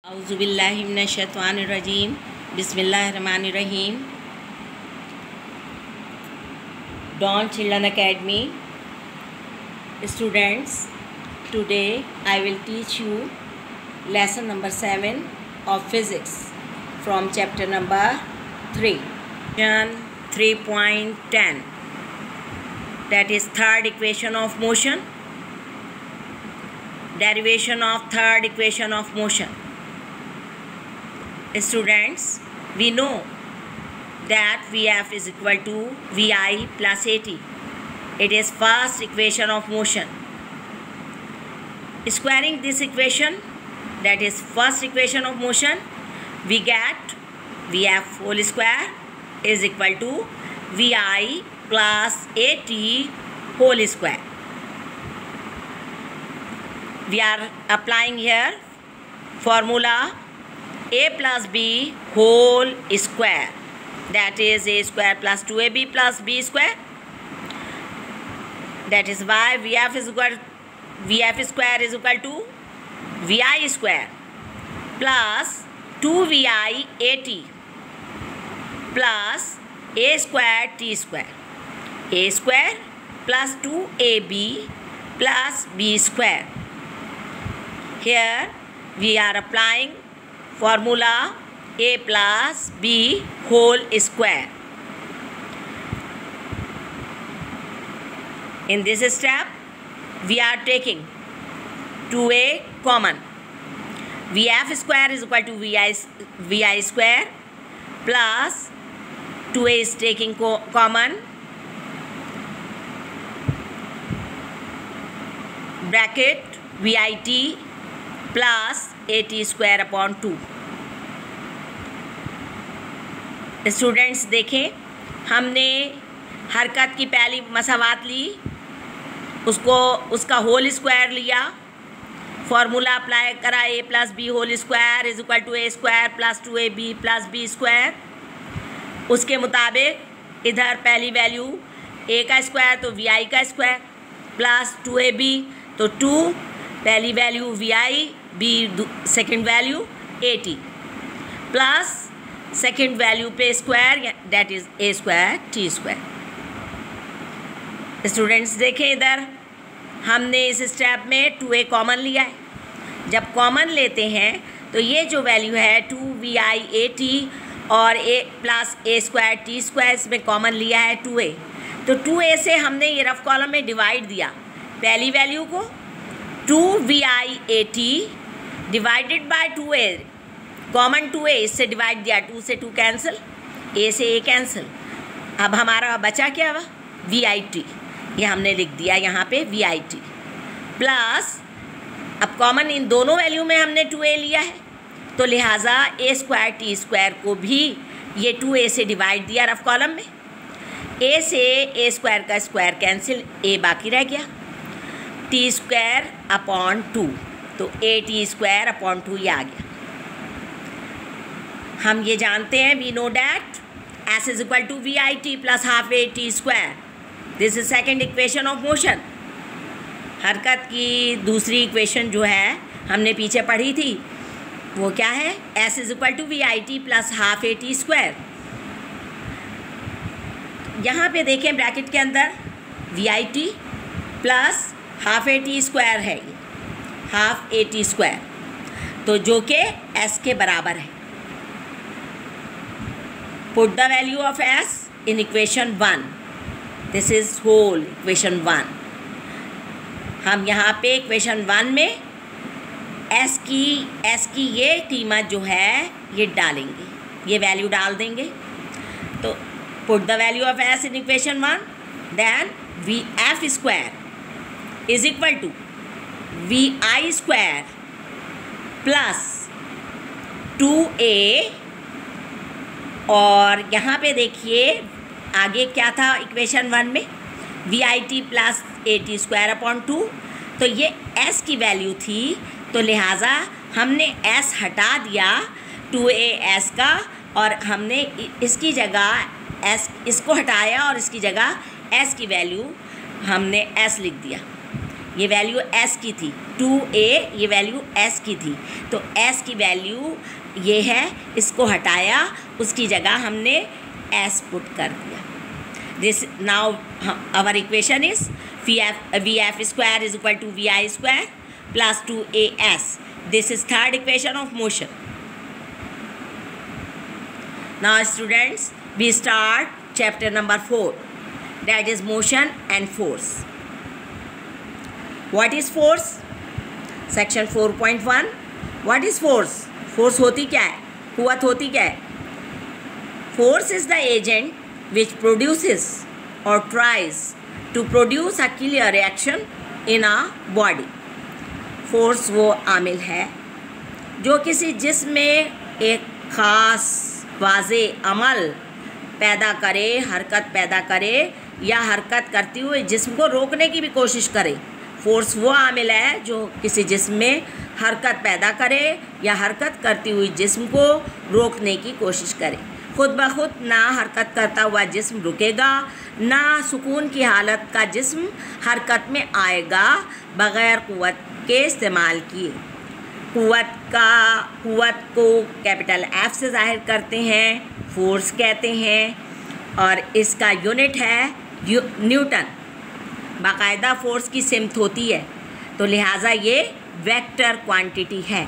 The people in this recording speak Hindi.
औज़ुबिल्लाहि मिनश्शैतानिर्रजीम बिस्मिल्लाहिर्रहमानिर्रहीम। Dawn Children Academy students, today I will teach you lesson number 7 of physics from chapter number 3, 3.10, that is third equation of motion, derivation of third equation of motion. Students, we know that Vf is equal to Vi plus At. It is first equation of motion. Squaring this equation, that is first equation of motion, we get Vf whole square is equal to Vi plus At whole square. We are applying here formula a plus b whole square, that is a square plus 2ab plus b square. That is why Vf square is equal to Vi square plus 2Vi At plus a square t square. A square plus 2ab plus b square. Here we are applying formula a plus b whole square. In this step, we are taking 2a common. Vf square is equal to Vi square plus 2a is taking common, bracket Vit plus At square upon 2. Students देखें, हमने हरकत की पहली मसावात ली, उसका होल स्क्वायर लिया, फार्मूला अप्लाई करा a plus b whole square is equal to a square plus 2ab plus b square. उसके मुताबिक इधर पहली वैल्यू a का स्क्वायर तो vi का स्क्वायर प्लस 2ab तो 2 पहली value vi, b second value at plus second value पे square, that is a square t square. Students देखें, इधर हमने इस स्टेप में 2a कॉमन लिया है. जब कॉमन लेते हैं तो ये जो वैल्यू है 2vi At और a plus a square t square, इसमें कॉमन लिया है 2a. तो 2a से हमने ये रफ कॉलम में डिवाइड दिया. पहली वैल्यू को 2vi At divided by 2a, common 2a, इससे डिवाइड दिया, 2 से 2 कैंसिल, a से a कैंसिल. अब हमारा बचा क्या हुआ? Vit. ये हमने लिख दिया यहाँ पे Vit प्लस, अब कॉमन इन दोनों वैल्यू में हमने 2a लिया है तो लिहाजा a स्क्वायर t स्क्वायर को भी ये 2a से डिवाइड दिया रफ कॉलम में. a से a स्क्वायर का स्क्वायर कैंसिल, a बाकी रह गया, t स्क्वायर अपॉन 2, तो at स्क्वायर अपॉन 2 ये आ गया. हम ये जानते हैं, we know that s is equal to Vit plus half at square. This is second equation of motion. हरकत की दूसरी इक्वेशन जो है हमने पीछे पढ़ी थी वो क्या है? s is equal to Vit plus half at square. यहाँ पे देखें ब्रैकेट के अंदर Vit plus half at square है, हाफ at स्क्वायर, तो जो कि s के बराबर है. Put the value of s in equation 1. This is whole equation 1. हम यहाँ पे equation 1 में s की ये कीमत जो है ये डालेंगे, ये वैल्यू डाल देंगे. तो put the value of s in equation 1, then Vf square is equal to Vi square plus 2a, और यहाँ पे देखिए आगे क्या था इक्वेशन 1 में, Vit plus At square upon 2. तो ये s की वैल्यू थी, तो लिहाजा हमने s हटा दिया 2as का, और हमने इसकी जगह s, इसको हटाया और इसकी जगह s की वैल्यू हमने s लिख दिया. ये वैल्यू s की थी, 2a ये वैल्यू s की थी, तो s की वैल्यू ये है, इसको हटाया, उसकी जगह हमने s पुट कर दिया। This now our equation is vf square is equal to vi square plus 2as. This is third equation of motion. Now students, we start chapter number 4, that is motion and force. What is force? Section 4.1. What is force? Force होती क्या है? कुव्वत होती क्या है? Force is the agent which produces or tries to produce a clear reaction in a body. Force वो आमिल है जो किसी जिस्म में एक ख़ास वाज़े अमल पैदा करे, हरकत पैदा करे या हरकत करते हुए जिस्म को रोकने की भी कोशिश करे। फोर्स वो आमिल है जो किसी जिस्म में हरकत पैदा करे या हरकत करती हुई जिस्म को रोकने की कोशिश करे। खुद ब खुद ना हरकत करता हुआ जिस्म रुकेगा, ना सुकून की हालत का जिस्म हरकत में आएगा बग़ैर क़ुव्वत के इस्तेमाल किए। क़ुव्वत को कैपिटल F से ज़ाहिर करते हैं, फोर्स कहते हैं, और इसका यूनिट है न्यूटन। बाकायदा फोर्स की सिमत होती है, तो लिहाजा ये वेक्टर क्वांटिटी है।